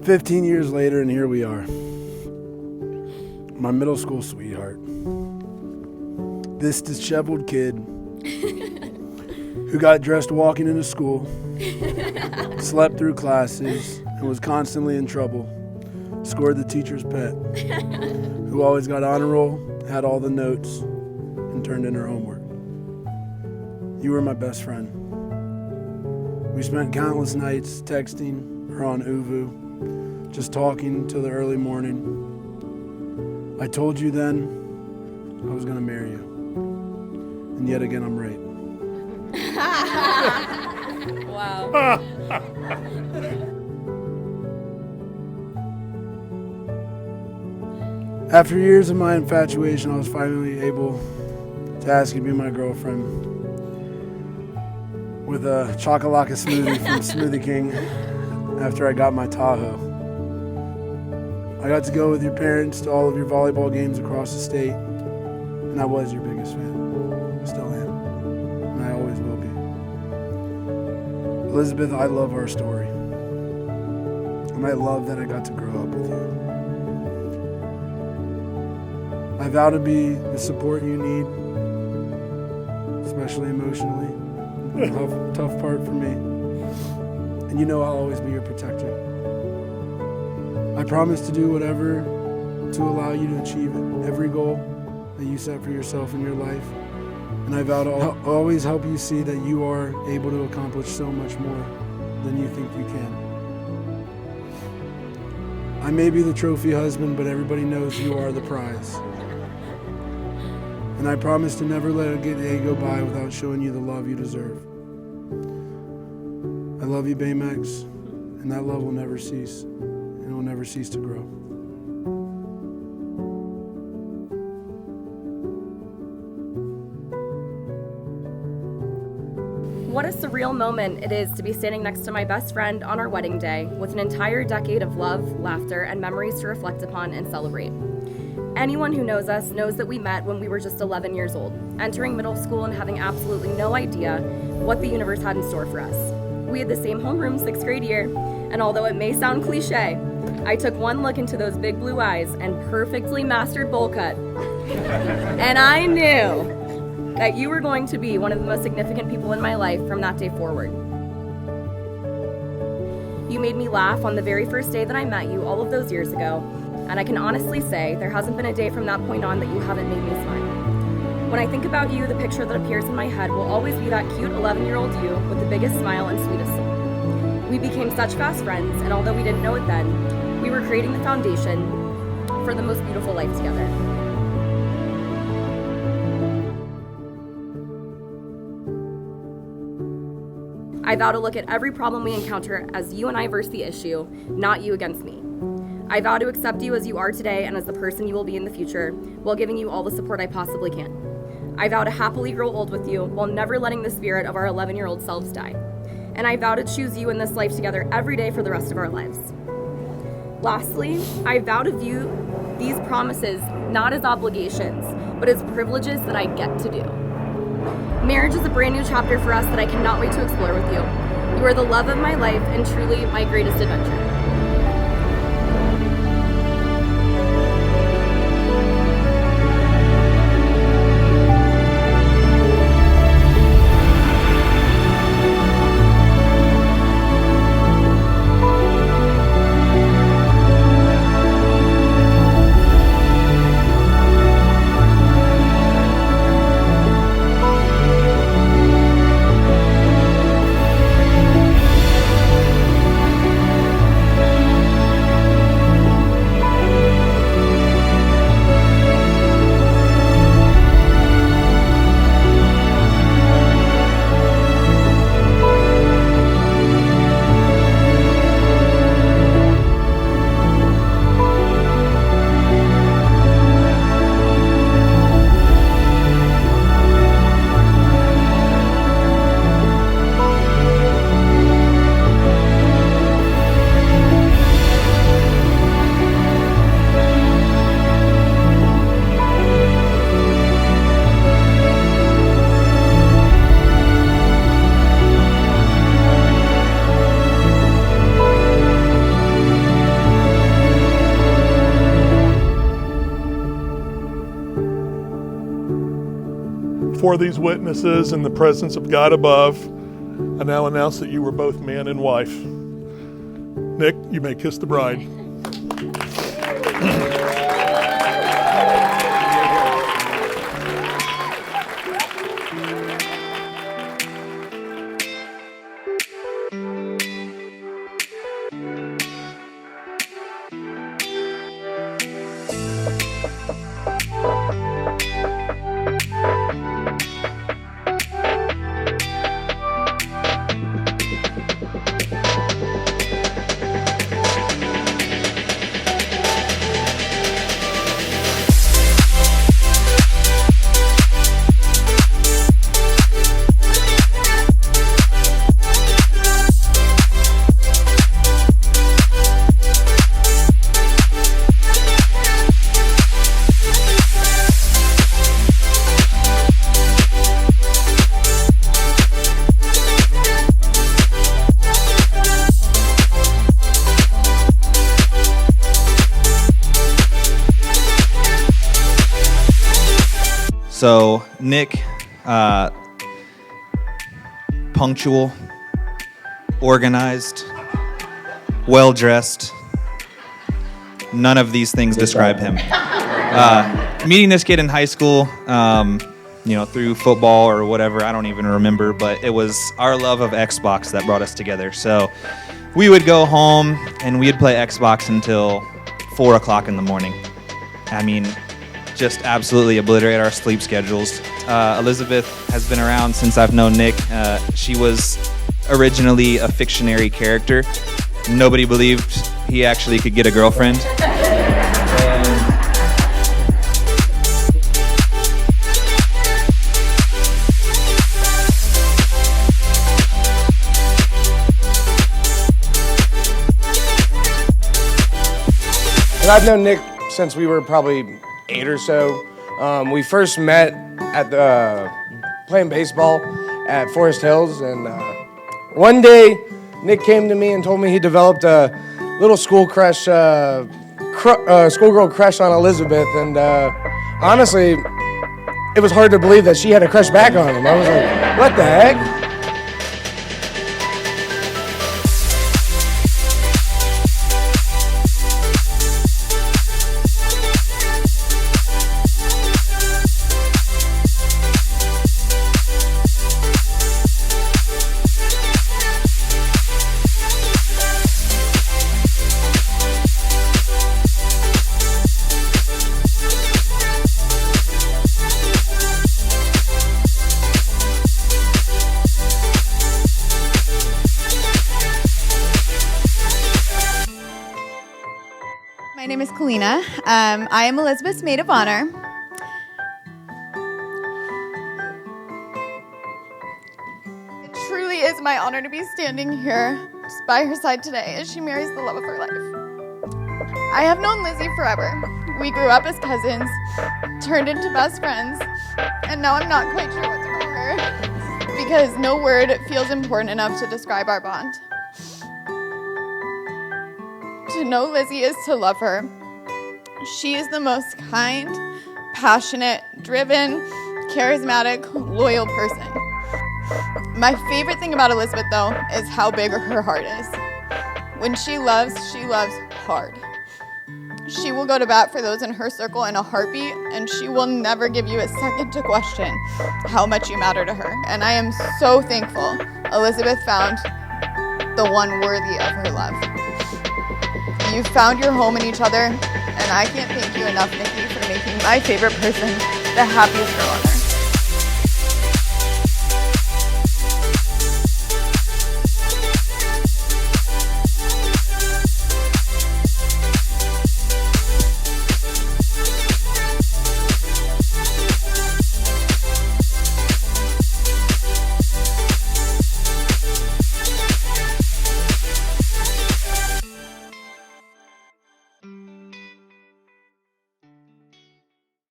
15 years later, and here we are. My middle school sweetheart. This disheveled kid who got dressed walking into school, slept through classes, and was constantly in trouble. Scored the teacher's pet, who always got honor roll, had all the notes, and turned in her homework. You were my best friend. We spent countless nights texting or on Uvu, just talking till the early morning. I told you then I was going to marry you. And yet again, I'm right. Wow. After years of my infatuation, I was finally able to ask you to be my girlfriend with a chocolate smoothie from Smoothie King after I got my Tahoe. I got to go with your parents to all of your volleyball games across the state, and I was your biggest fan. Still am, and I always will be. Elizabeth, I love our story, and I love that I got to grow up with you. I vow to be the support you need, especially emotionally. Tough part for me. And you know I'll always be your protector. I promise to do whatever to allow you to achieve every goal that you set for yourself in your life. And I vow to always help you see that you are able to accomplish so much more than you think you can. I may be the trophy husband, but everybody knows you are the prize. And I promise to never let a good day go by without showing you the love you deserve. I love you, Baymax, and that love will never cease, and it will never cease to grow. What a surreal moment it is to be standing next to my best friend on our wedding day with an entire decade of love, laughter, and memories to reflect upon and celebrate. Anyone who knows us knows that we met when we were just 11 years old, entering middle school and having absolutely no idea what the universe had in store for us. We had the same homeroom 6th grade year, and although it may sound cliche, I took one look into those big blue eyes and perfectly mastered bowl cut. And I knew that you were going to be one of the most significant people in my life from that day forward. You made me laugh on the very first day that I met you all of those years ago, and I can honestly say there hasn't been a day from that point on that you haven't made me smile. When I think about you, the picture that appears in my head will always be that cute 11-year-old you with the biggest smile and sweetest soul. We became such fast friends, and although we didn't know it then, we were creating the foundation for the most beautiful life together. I vow to look at every problem we encounter as you and I versus the issue, not you against me. I vow to accept you as you are today and as the person you will be in the future, while giving you all the support I possibly can. I vow to happily grow old with you, while never letting the spirit of our 11-year-old selves die. And I vow to choose you in this life together every day for the rest of our lives. Lastly, I vow to view these promises not as obligations, but as privileges that I get to do. Marriage is a brand new chapter for us that I cannot wait to explore with you. You are the love of my life and truly my greatest adventure. before these witnesses in the presence of God above, I now announce that you were both man and wife. Nick, you may kiss the bride. So Nick, punctual, organized, well-dressed. None of these things describe him. Meeting this kid in high school, through football or whatever, I don't even remember, but it was our love of Xbox that brought us together. So we would go home and we'd play Xbox until 4 o'clock in the morning. I mean, just absolutely obliterate our sleep schedules. Elizabeth has been around since I've known Nick. She was originally a fictionary character. Nobody believed he actually could get a girlfriend. And I've known Nick since we were probably 8 or so. We first met at playing baseball at Forest Hills, and one day Nick came to me and told me he developed a little schoolgirl crush on Elizabeth, and honestly, it was hard to believe that she had a crush back on him. I was like, what the heck? My name is Kalina. I am Elizabeth's maid of honor. It truly is my honor to be standing here just by her side today as she marries the love of her life. I have known Lizzie forever. We grew up as cousins, turned into best friends, and now I'm not quite sure what to call her because no word feels important enough to describe our bond. To know Lizzie is to love her. She is the most kind, passionate, driven, charismatic, loyal person. My favorite thing about Elizabeth, though, is how big her heart is. When she loves hard. She will go to bat for those in her circle in a heartbeat, and she will never give you a second to question how much you matter to her. And I am so thankful Elizabeth found the one worthy of her love. You found your home in each other, and I can't thank you enough, Nikki, for making my favorite person the happiest girl on earth.